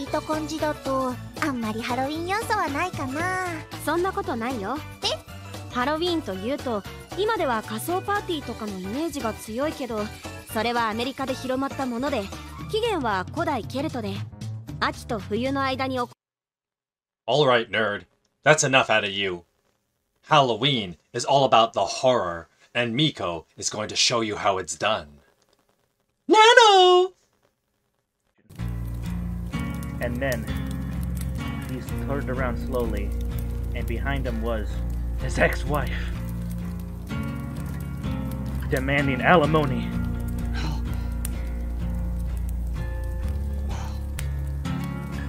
聞いた感じだとあんまりハロウィン要素はないかな。そんなことないよ。え？ハロウィンというと今では仮装パーティーとかのイメージが強いけど、それはアメリカで広まったもので、起源は古代ケルトで、秋と冬の間にAlright, nerd. That's enough out of you. Halloween is all about the horror, and Miiko is going to show you how it's done. Nano! And then he turned around slowly, and behind him was his ex-wife, demanding alimony.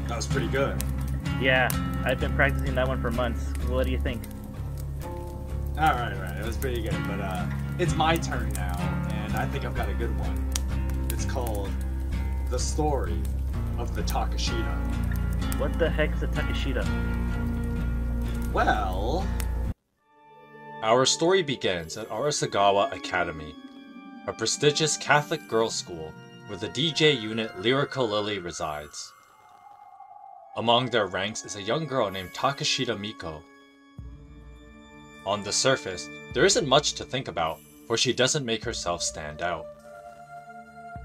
That was pretty good. Yeah, I've been practicing that one for months. What do you think? Alright, it was pretty good, but it's my turn now, and I think I've got a good one. It's called The Story of the Takeshita. What the heck's a Takeshita? Well... Our story begins at Arasagawa Academy, a prestigious Catholic girls' school where the DJ unit Lyrical Lily resides. Among their ranks is a young girl named Takeshita Miiko. On the surface, there isn't much to think about, for she doesn't make herself stand out.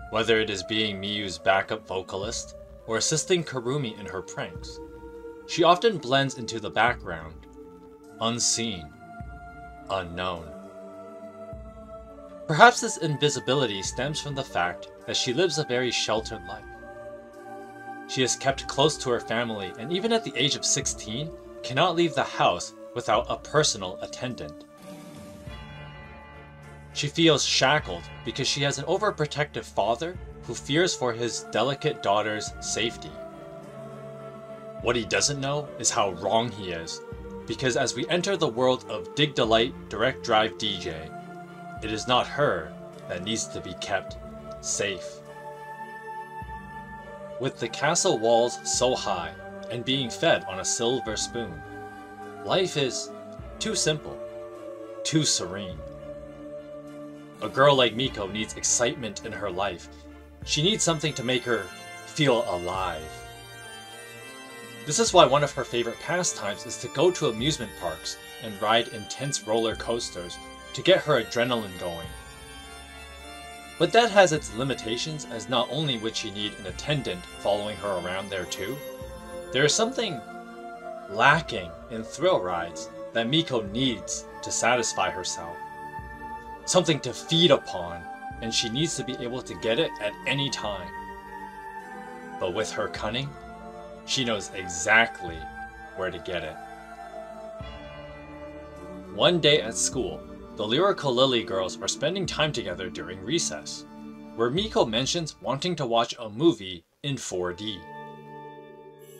Whether it is being Miyu's backup vocalist, or assisting Kurumi in her pranks, she often blends into the background, unseen, unknown. Perhaps this invisibility stems from the fact that she lives a very sheltered life. She is kept close to her family, and even at the age of 16, cannot leave the house without a personal attendant. She feels shackled because she has an overprotective father who fears for his delicate daughter's safety. What he doesn't know is how wrong he is, because as we enter the world of Dig Delight Direct Drive DJ, it is not her that needs to be kept safe. With the castle walls so high and being fed on a silver spoon, life is too simple, too serene. A girl like Miiko needs excitement in her life. She needs something to make her feel alive. This is why one of her favorite pastimes is to go to amusement parks and ride intense roller coasters to get her adrenaline going. But that has its limitations, as not only would she need an attendant following her around there too, there is something lacking in thrill rides that Miiko needs to satisfy herself. Something to feed upon, and she needs to be able to get it at any time. But with her cunning, she knows exactly where to get it. One day at school, the Lyrical Lily girls are spending time together during recess, where Miiko mentions wanting to watch a movie in 4D.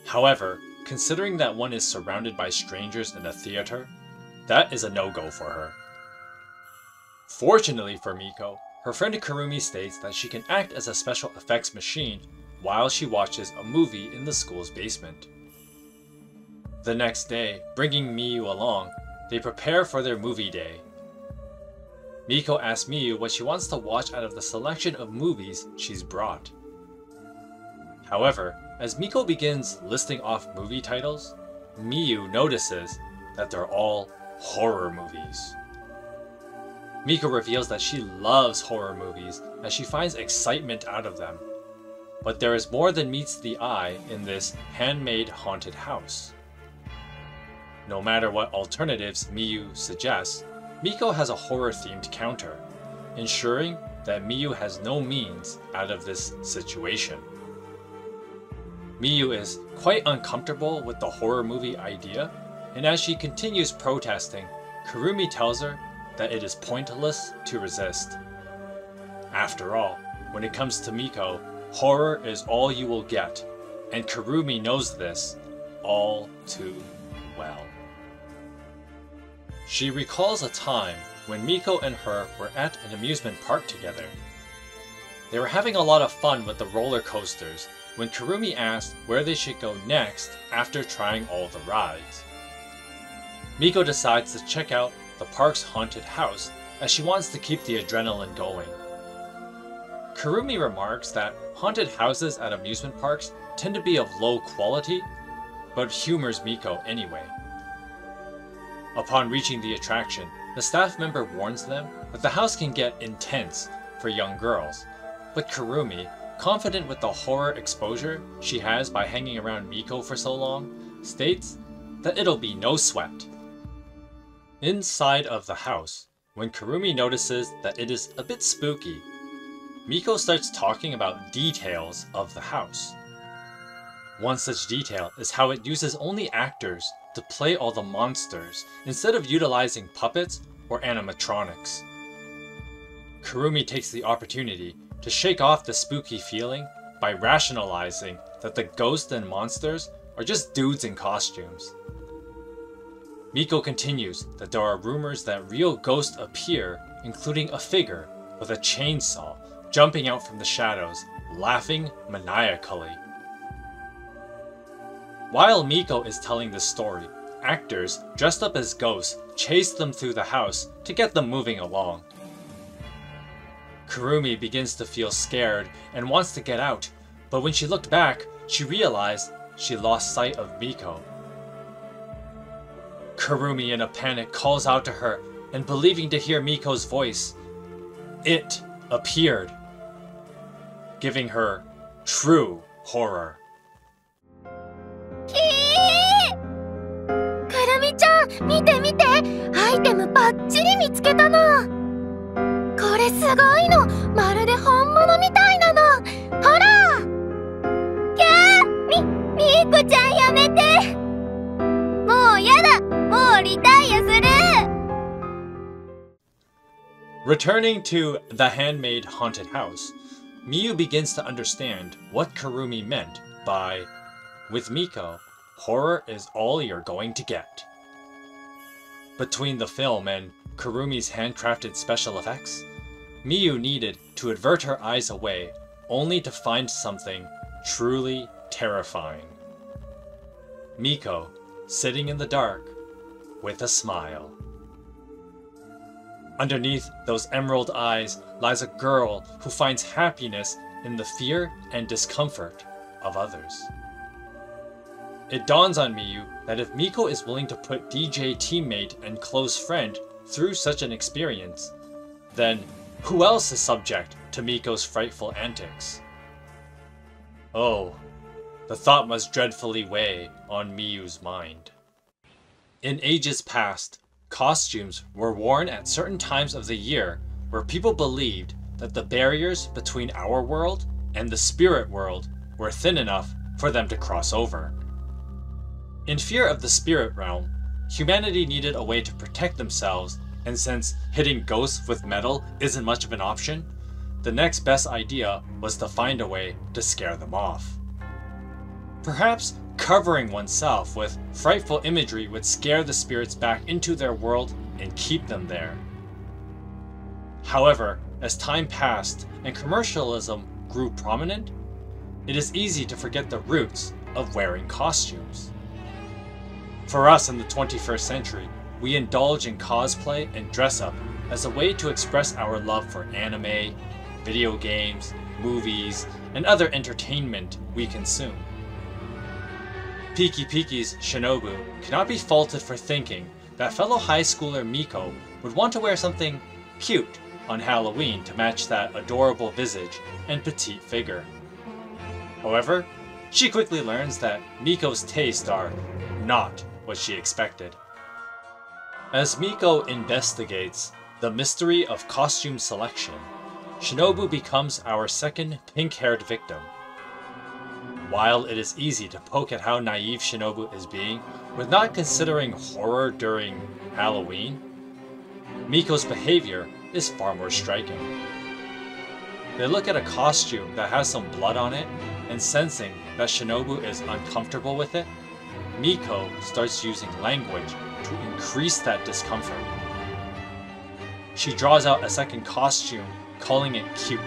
However, considering that one is surrounded by strangers in a theater, that is a no-go for her. Fortunately for Miiko, her friend Kurumi states that she can act as a special effects machine while she watches a movie in the school's basement. The next day, bringing Miyu along, they prepare for their movie day. Miiko asks Miyu what she wants to watch out of the selection of movies she's brought. However, as Miiko begins listing off movie titles, Miyu notices that they're all horror movies. Miiko reveals that she loves horror movies as she finds excitement out of them. But there is more than meets the eye in this handmade haunted house. No matter what alternatives Miyu suggests, Miiko has a horror-themed counter, ensuring that Miyu has no means out of this situation. Miyu is quite uncomfortable with the horror movie idea, and as she continues protesting, Kurumi tells her that it is pointless to resist. After all, when it comes to Miiko, horror is all you will get, and Kurumi knows this all too well. She recalls a time when Miiko and her were at an amusement park together. They were having a lot of fun with the roller coasters when Kurumi asked where they should go next after trying all the rides. Miiko decides to check out the park's haunted house as she wants to keep the adrenaline going. Kurumi remarks that haunted houses at amusement parks tend to be of low quality, but humors Miiko anyway. Upon reaching the attraction, the staff member warns them that the house can get intense for young girls, but Kurumi, confident with the horror exposure she has by hanging around Miiko for so long, states that it'll be no sweat. Inside of the house, when Kurumi notices that it is a bit spooky, Miiko starts talking about details of the house. One such detail is how it uses only actors to play all the monsters instead of utilizing puppets or animatronics. Kurumi takes the opportunity to shake off the spooky feeling by rationalizing that the ghosts and monsters are just dudes in costumes. Miiko continues that there are rumors that real ghosts appear, including a figure with a chainsaw jumping out from the shadows, laughing maniacally. While Miiko is telling this story, actors dressed up as ghosts chase them through the house to get them moving along. Kurumi begins to feel scared and wants to get out, but when she looked back, she realized she lost sight of Miiko. Kurumi in a panic calls out to her, and believing to hear Miiko's voice, it appeared, giving her true horror. くるみちゃん、見て見て、アイテムバッチリ見つけたの。これすごいの、まるで本物みたいなの。ほら。キャー、みーこちゃんやめて。もうやだ、もうリタイアする。Returning to the handmade haunted house, Miyu begins to understand what Kurumi meant by, with Miiko, horror is all you're going to get. Between the film and Kurumi's handcrafted special effects, Miyu needed to avert her eyes away only to find something truly terrifying. Miiko, sitting in the dark, with a smile. Underneath those emerald eyes lies a girl who finds happiness in the fear and discomfort of others. It dawns on Miyu that if Miiko is willing to put DJ teammate and close friend through such an experience, then who else is subject to Miiko's frightful antics? Oh, the thought must dreadfully weigh on Miyu's mind. In ages past, costumes were worn at certain times of the year where people believed that the barriers between our world and the spirit world were thin enough for them to cross over. In fear of the spirit realm, humanity needed a way to protect themselves, and since hitting ghosts with metal isn't much of an option, the next best idea was to find a way to scare them off. Perhaps covering oneself with frightful imagery would scare the spirits back into their world and keep them there. However, as time passed and commercialism grew prominent, it is easy to forget the roots of wearing costumes. For us in the 21st century, we indulge in cosplay and dress-up as a way to express our love for anime, video games, movies, and other entertainment we consume. Piki Piki's Shinobu cannot be faulted for thinking that fellow high schooler Miiko would want to wear something cute on Halloween to match that adorable visage and petite figure. However, she quickly learns that Miiko's tastes are not what she expected. As Miiko investigates the mystery of costume selection, Shinobu becomes our second pink-haired victim. While it is easy to poke at how naive Shinobu is being with not considering horror during Halloween, Miiko's behavior is far more striking. They look at a costume that has some blood on it, and sensing that Shinobu is uncomfortable with it, Miiko starts using language to increase that discomfort. She draws out a second costume, calling it cute.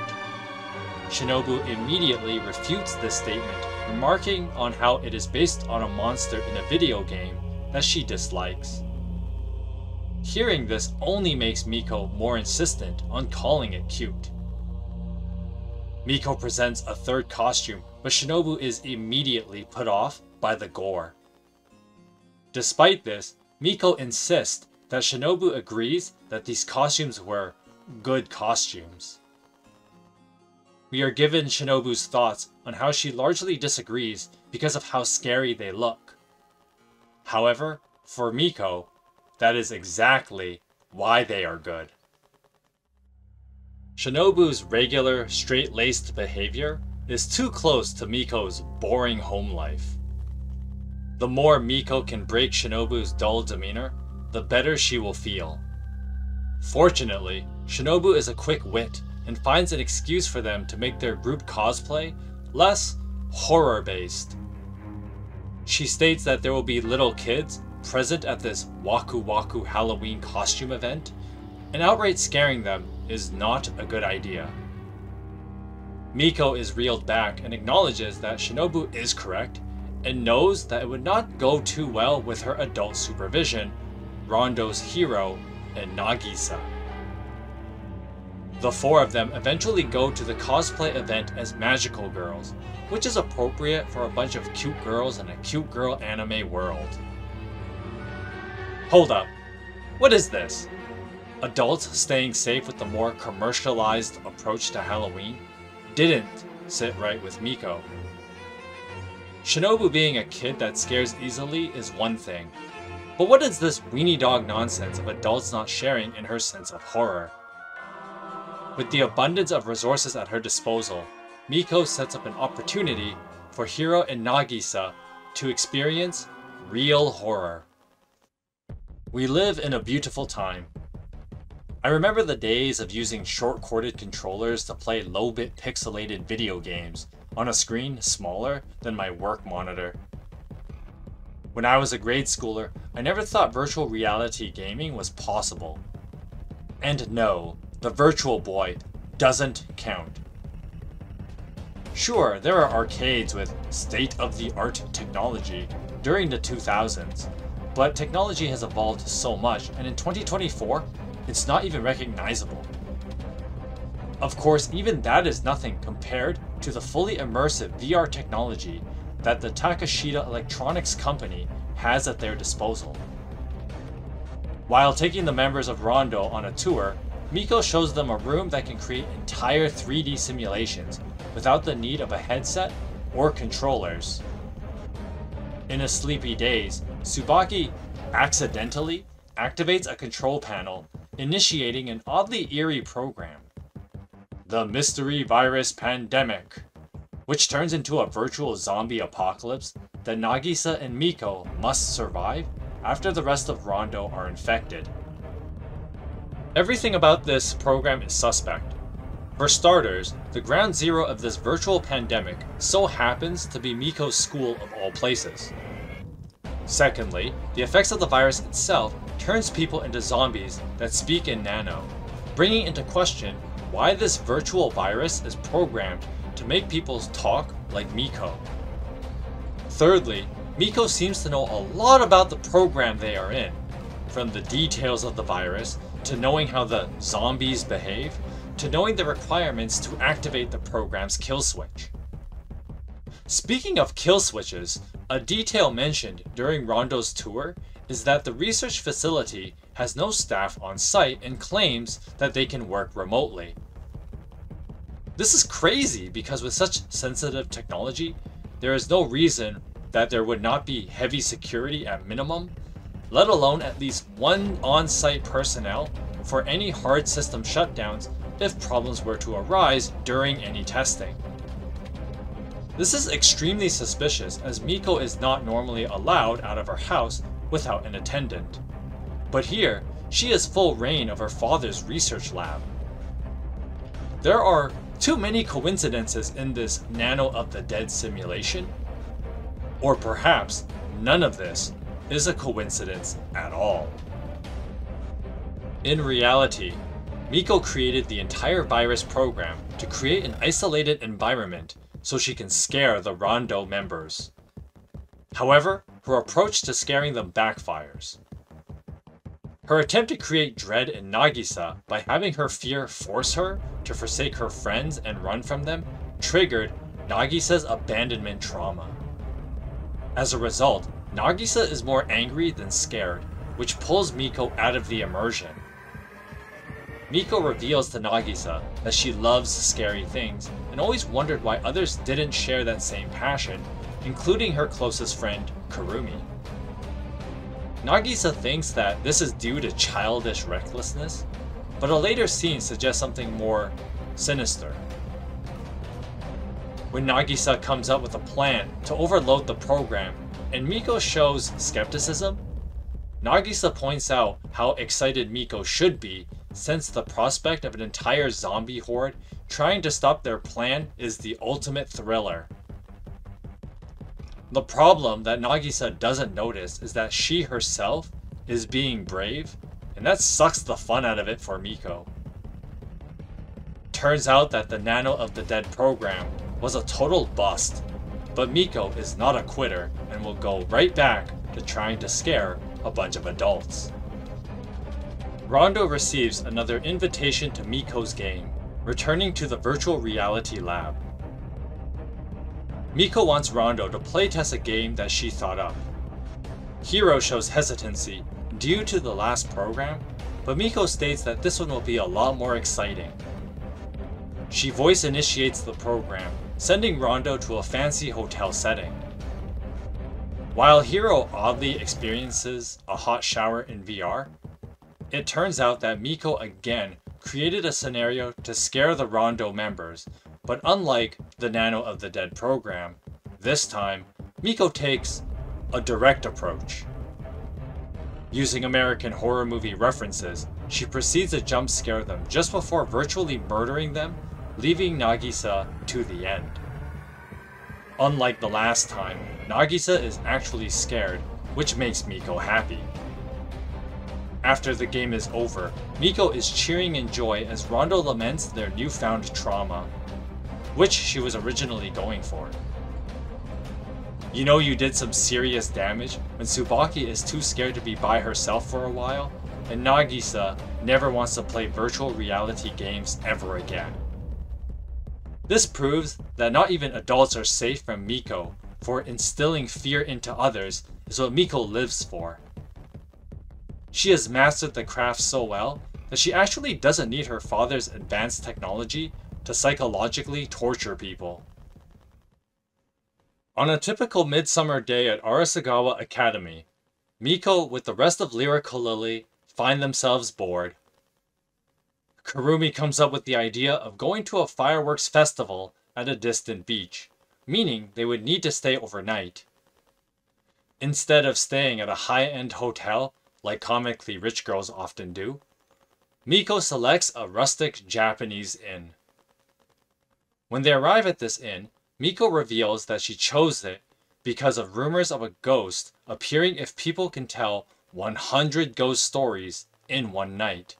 Shinobu immediately refutes this statement, remarking on how it is based on a monster in a video game that she dislikes. Hearing this only makes Miiko more insistent on calling it cute. Miiko presents a third costume, but Shinobu is immediately put off by the gore. Despite this, Miiko insists that Shinobu agrees that these costumes were good costumes. We are given Shinobu's thoughts on how she largely disagrees because of how scary they look. However, for Miiko, that is exactly why they are good. Shinobu's regular, straight-laced behavior is too close to Miiko's boring home life. The more Miiko can break Shinobu's dull demeanor, the better she will feel. Fortunately, Shinobu is a quick wit and finds an excuse for them to make their group cosplay less horror-based. She states that there will be little kids present at this Waku Waku Halloween costume event, and outright scaring them is not a good idea. Miiko is reeled back and acknowledges that Shinobu is correct and knows that it would not go too well with her adult supervision, Rondo's hero, and Nagisa. The four of them eventually go to the cosplay event as magical girls, which is appropriate for a bunch of cute girls in a cute girl anime world. Hold up, what is this? Adults staying safe with the more commercialized approach to Halloween didn't sit right with Miiko. Shinobu being a kid that scares easily is one thing, but what is this weenie dog nonsense of adults not sharing in her sense of horror? With the abundance of resources at her disposal, Miiko sets up an opportunity for Hiro and Nagisa to experience real horror. We live in a beautiful time. I remember the days of using short-corded controllers to play low-bit pixelated video games on a screen smaller than my work monitor. When I was a grade schooler, I never thought virtual reality gaming was possible. And no, the Virtual Boy doesn't count. Sure, there are arcades with state-of-the-art technology during the 2000s, but technology has evolved so much, and in 2024, it's not even recognizable. Of course, even that is nothing compared to the fully immersive VR technology that the Takeshita Electronics company has at their disposal. While taking the members of Rondo on a tour, Miiko shows them a room that can create entire 3D simulations without the need of a headset or controllers. In a Sleepy Days, Tsubaki accidentally activates a control panel, initiating an oddly eerie program, the Mystery Virus Pandemic, which turns into a virtual zombie apocalypse that Nagisa and Miiko must survive after the rest of Rondo are infected. Everything about this program is suspect. For starters, the ground zero of this virtual pandemic so happens to be Miiko's school of all places. Secondly, the effects of the virus itself turns people into zombies that speak in nano, bringing into question why this virtual virus is programmed to make people talk like Miiko. Thirdly, Miiko seems to know a lot about the program they are in, from the details of the virus, to knowing how the zombies behave, to knowing the requirements to activate the program's kill switch. Speaking of kill switches, a detail mentioned during Rondo's tour is that the research facility has no staff on site and claims that they can work remotely. This is crazy because with such sensitive technology, there is no reason that there would not be heavy security at minimum, let alone at least one on-site personnel for any hard system shutdowns if problems were to arise during any testing. This is extremely suspicious as Miiko is not normally allowed out of her house without an attendant. But here, she has full reign of her father's research lab. There are too many coincidences in this Nano of the Dead simulation. Or perhaps none of this is a coincidence at all. In reality, Miiko created the entire virus program to create an isolated environment so she can scare the Rondo members. However, her approach to scaring them backfires. Her attempt to create dread in Nagisa by having her fear force her to forsake her friends and run from them triggered Nagisa's abandonment trauma. As a result, Nagisa is more angry than scared, which pulls Miiko out of the immersion. Miiko reveals to Nagisa that she loves scary things and always wondered why others didn't share that same passion, including her closest friend, Kurumi. Nagisa thinks that this is due to childish recklessness, but a later scene suggests something more sinister. When Nagisa comes up with a plan to overload the program and Miiko shows skepticism, Nagisa points out how excited Miiko should be since the prospect of an entire zombie horde trying to stop their plan is the ultimate thriller. The problem that Nagisa doesn't notice is that she herself is being brave, and that sucks the fun out of it for Miiko. Turns out that the Nano of the Dead program was a total bust, but Miiko is not a quitter and will go right back to trying to scare a bunch of adults. Rondo receives another invitation to Miiko's game, returning to the virtual reality lab. Miiko wants Rondo to playtest a game that she thought up. Hiro shows hesitancy due to the last program, but Miiko states that this one will be a lot more exciting. She voice initiates the program, sending Rondo to a fancy hotel setting. While Hiro oddly experiences a hot shower in VR, it turns out that Miiko again created a scenario to scare the Rondo members, but unlike the Nano of the Dead program, this time, Miiko takes a direct approach. Using American horror movie references, she proceeds to jump scare them just before virtually murdering them, leaving Nagisa to the end. Unlike the last time, Nagisa is actually scared, which makes Miiko happy. After the game is over, Miiko is cheering in joy as Rondo laments their newfound trauma, which she was originally going for. You know you did some serious damage when Tsubaki is too scared to be by herself for a while, and Nagisa never wants to play virtual reality games ever again. This proves that not even adults are safe from Miiko, for instilling fear into others is what Miiko lives for. She has mastered the craft so well that she actually doesn't need her father's advanced technology to psychologically torture people. On a typical midsummer day at Arasagawa Academy, Miiko with the rest of Lyrical Lily find themselves bored. Kurumi comes up with the idea of going to a fireworks festival at a distant beach, meaning they would need to stay overnight. Instead of staying at a high-end hotel, like comically rich girls often do, Miiko selects a rustic Japanese inn. When they arrive at this inn, Miiko reveals that she chose it because of rumors of a ghost appearing if people can tell 100 ghost stories in one night.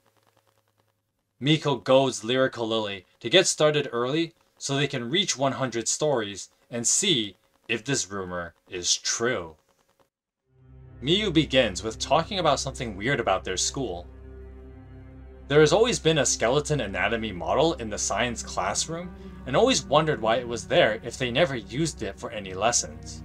Miiko goads Lyrical Lily to get started early so they can reach 100 stories and see if this rumor is true. Miyu begins with talking about something weird about their school. There has always been a skeleton anatomy model in the science classroom, and always wondered why it was there if they never used it for any lessons.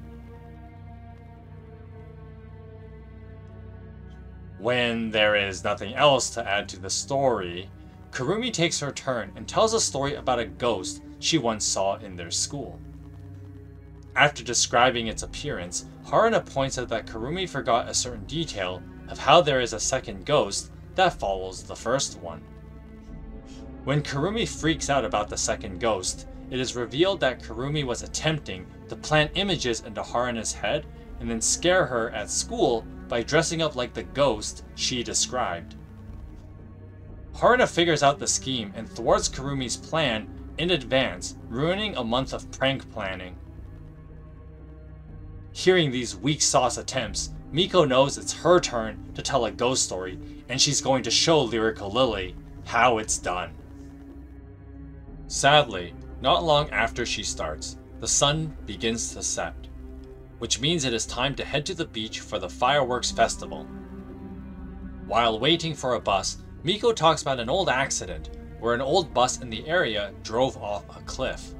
When there is nothing else to add to the story, Kurumi takes her turn and tells a story about a ghost she once saw in their school. After describing its appearance, Haruna points out that Kurumi forgot a certain detail of how there is a second ghost that follows the first one. When Kurumi freaks out about the second ghost, it is revealed that Kurumi was attempting to plant images into Haruna's head and then scare her at school by dressing up like the ghost she described. Haruna figures out the scheme and thwarts Kurumi's plan in advance, ruining a month of prank planning. Hearing these weak sauce attempts, Miiko knows it's her turn to tell a ghost story, and she's going to show Lyrical Lily how it's done. Sadly, not long after she starts, the sun begins to set, which means it is time to head to the beach for the fireworks festival. While waiting for a bus, Miiko talks about an old accident where an old bus in the area drove off a cliff.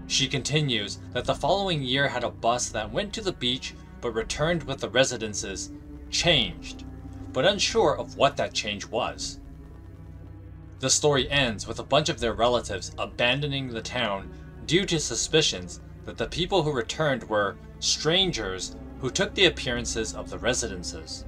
She continues that the following year had a bus that went to the beach but returned with the residences changed, but unsure of what that change was. The story ends with a bunch of their relatives abandoning the town due to suspicions that the people who returned were strangers who took the appearances of the residences.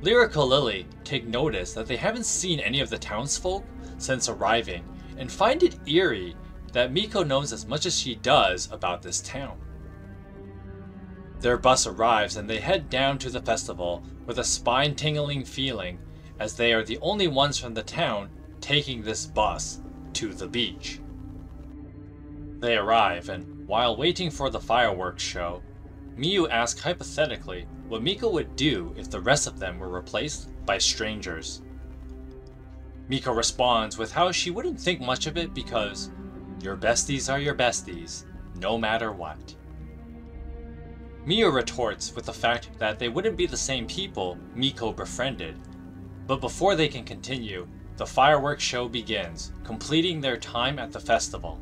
Lyrical Lily take notice that they haven't seen any of the townsfolk since arriving and find it eerie that Miiko knows as much as she does about this town. Their bus arrives and they head down to the festival with a spine-tingling feeling as they are the only ones from the town taking this bus to the beach. They arrive and, while waiting for the fireworks show, Miyu asks hypothetically what Miiko would do if the rest of them were replaced by strangers. Miiko responds with how she wouldn't think much of it because your besties are your besties, no matter what. Miyu retorts with the fact that they wouldn't be the same people Miiko befriended, but before they can continue, the fireworks show begins, completing their time at the festival.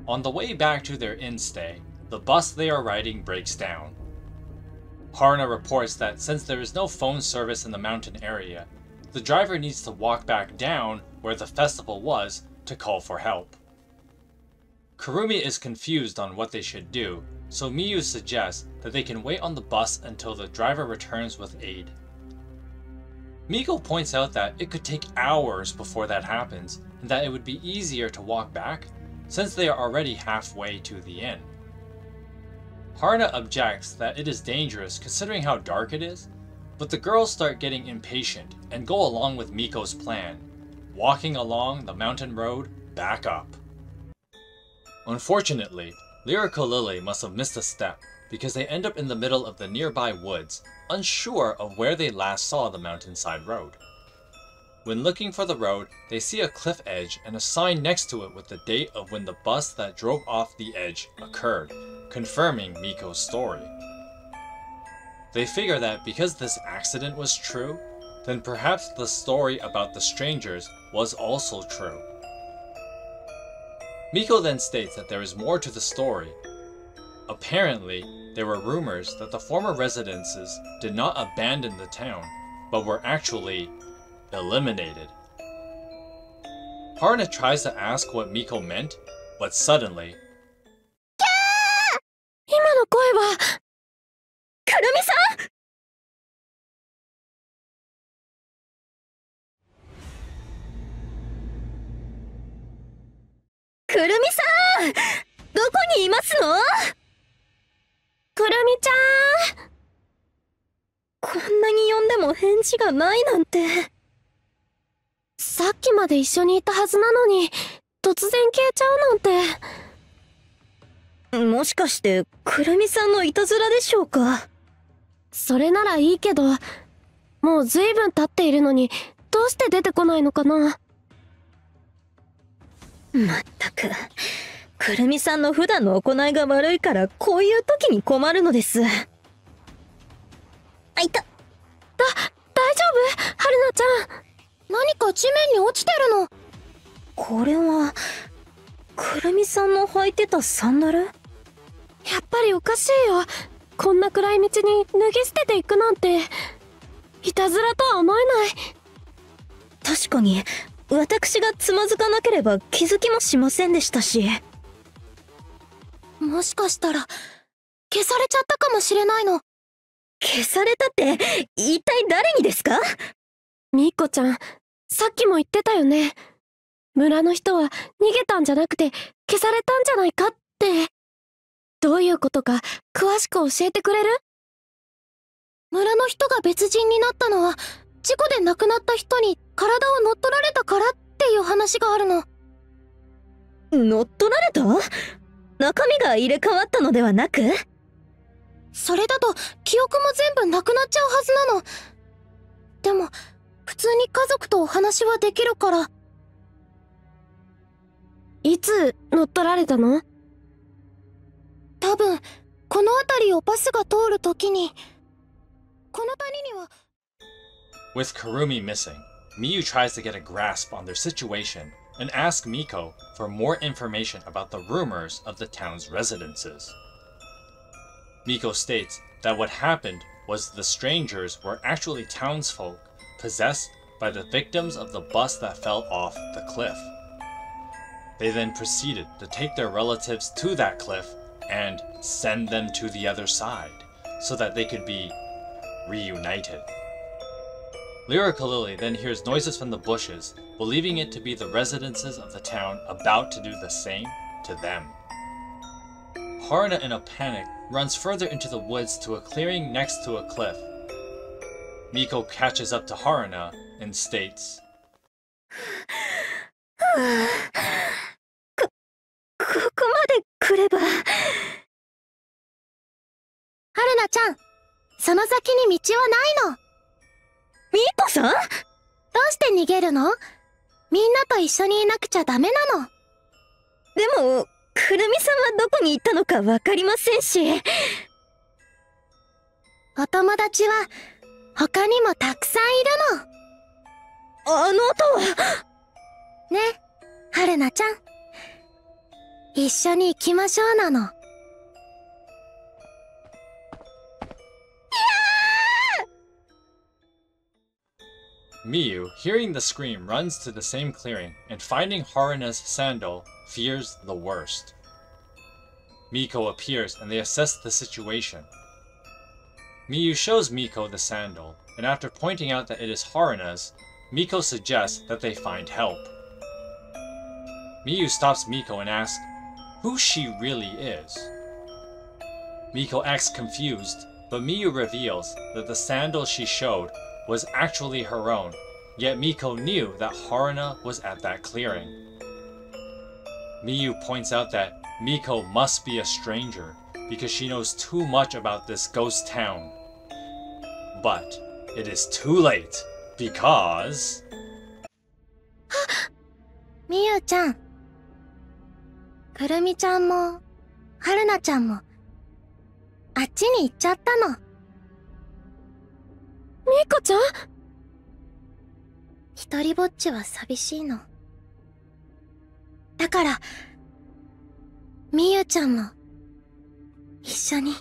On the way back to their inn stay, the bus they are riding breaks down. Haruna reports that since there is no phone service in the mountain area, the driver needs to walk back down where the festival was to call for help. Kurumi is confused on what they should do, so Miyu suggests that they can wait on the bus until the driver returns with aid. Miiko points out that it could take hours before that happens, and that it would be easier to walk back since they are already halfway to the inn. Haruna objects that it is dangerous considering how dark it is, but the girls start getting impatient and go along with Miko's plan, walking along the mountain road back up. Unfortunately, Lyrical Lily must have missed a step because they end up in the middle of the nearby woods, unsure of where they last saw the mountainside road. When looking for the road, they see a cliff edge and a sign next to it with the date of when the bus that drove off the edge occurred, confirming Miko's story. They figure that because this accident was true, then perhaps the story about the strangers was also true. Miiko then states that there is more to the story. Apparently, there were rumors that the former residences did not abandon the town, but were actually eliminated. Haruna tries to ask what Miiko meant, but suddenly... 今の声はくるみさん。くるみさん、どこにいますの？くるみちゃん。こんなに呼んでも返事がないなんて。さっきまで一緒にいたはずなのに、突然消えちゃうなんて。もしかしてくるみさんのいたずらでしょうか。それならいいけど、もうずいぶん経っているのにどうして出てこないのかな。まったく、くるみさんの普段の行いが悪いからこういう時に困るのです。あ、いた。大丈夫？はるなちゃん。何か地面に落ちてるの。これはくるみさんの履いてたサンダル？やっぱりおかしいよ。こんな暗い道に脱ぎ捨てていくなんていたずらとは思えない。確かに私がつまずかなければ気づきもしませんでしたし。もしかしたら消されちゃったかもしれないの。消されたって一体誰にですか？ミーコちゃん、さっきも言ってたよね。村の人は逃げたんじゃなくて消されたんじゃないかって。どういうことか詳しく教えてくれる？村の人が別人になったのは事故で亡くなった人に体を乗っ取られたからっていう話があるの。乗っ取られた？中身が入れ替わったのではなく？それだと記憶も全部なくなっちゃうはずなの。でも普通に家族とお話はできるから。いつ乗っ取られたの？多分この辺りをバスが通るときに。この谷には With Kurumi missing, Miyu tries to get a grasp on their situation and asks Miiko for more information about the rumors of the town's residences. Miiko states that what happened was the strangers were actually townsfolk possessed by the victims of the bus that fell off the cliff. They then proceeded to take their relatives to that cliff and send them to the other side so that they could be reunited. Lyrical Lily then hears noises from the bushes, believing it to be the residences of the town about to do the same to them. Haruna, in a panic, runs further into the woods to a clearing next to a cliff. Miiko catches up to Haruna and states, ここまで来れば。春菜ちゃん、その先に道はないの。ミーコさん？どうして逃げるの？みんなと一緒にいなくちゃダメなの。でも、くるみさんはどこに行ったのかわかりませんし。お友達は他にもたくさんいるの。あの音は。ね、春菜ちゃん。一緒に行きましょうなの。Miyu, hearing the scream, runs to the same clearing and finding Haruna's sandal, fears the worst. Miiko appears and they assess the situation. Miyu shows Miiko the sandal, and after pointing out that it is Haruna's, Miiko suggests that they find help. Miyu stops Miiko and asks who she really is. Miiko acts confused, but Miyu reveals that the sandal she showed was actually her own, yet Miiko knew that Haruna was at that clearing. Miyu points out that Miiko must be a stranger because she knows too much about this ghost town. But it is too late because... みゆちゃん、くるみちゃんもはるなちゃんもあっちに行っちゃったの。みーこちゃん？一人ぼっちは寂しいの。だからみゆちゃんも一緒に。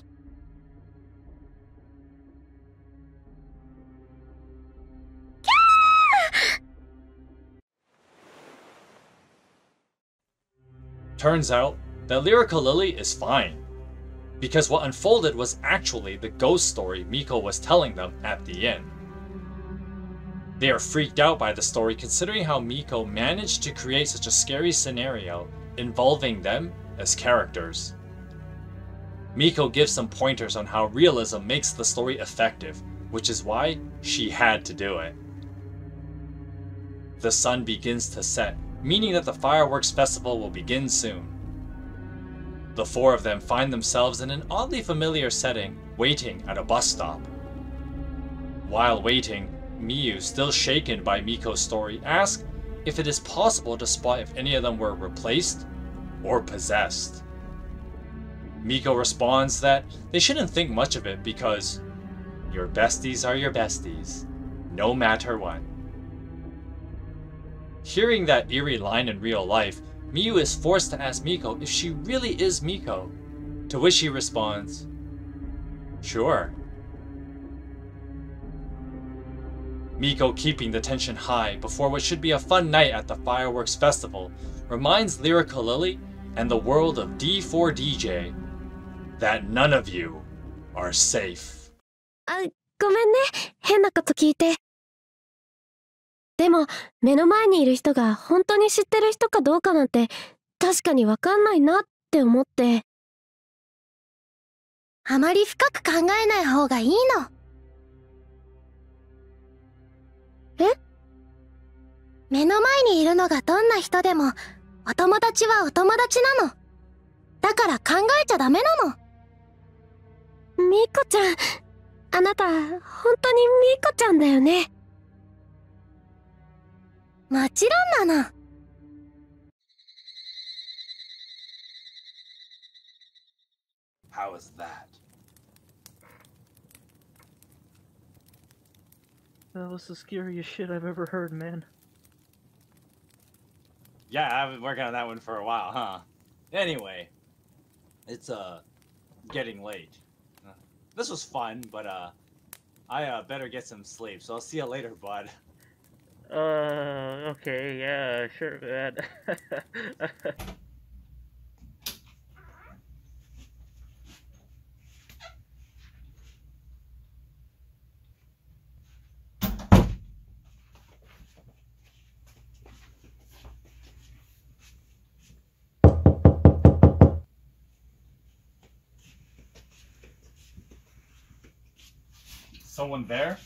Turns out that Lyrical Lily is fine, because what unfolded was actually the ghost story Miiko was telling them at the inn. They are freaked out by the story considering how Miiko managed to create such a scary scenario involving them as characters. Miiko gives some pointers on how realism makes the story effective, which is why she had to do it. The sun begins to set, meaning that the fireworks festival will begin soon. The four of them find themselves in an oddly familiar setting, waiting at a bus stop. While waiting, Miyu, still shaken by Miiko's story, asks if it is possible to spot if any of them were replaced or possessed. Miiko responds that they shouldn't think much of it because your besties are your besties, no matter what. Hearing that eerie line in real life, Miyu is forced to ask Miiko if she really is Miiko, to which she responds, sure. Miiko, keeping the tension high before what should be a fun night at the fireworks festival, reminds Lyrical Lily and the world of D4DJ that none of you are safe. ごめんね、変なこと聞いて。でも、目の前にいる人が本当に知ってる人かどうかなんて確かにわかんないなって思って。あまり深く考えない方がいいの。え？目の前にいるのがどんな人でも、お友達はお友達なの。だから考えちゃダメなの。みーこちゃん、あなた、本当にみーこちゃんだよね。もちろんなの。How is that? That was the scariest shit I've ever heard, man. Yeah, I've been working on that one for a while, huh? Anyway, it's getting late. This was fun, but I better get some sleep. So I'll see you later, bud. Okay, yeah, sure, man. Someone there?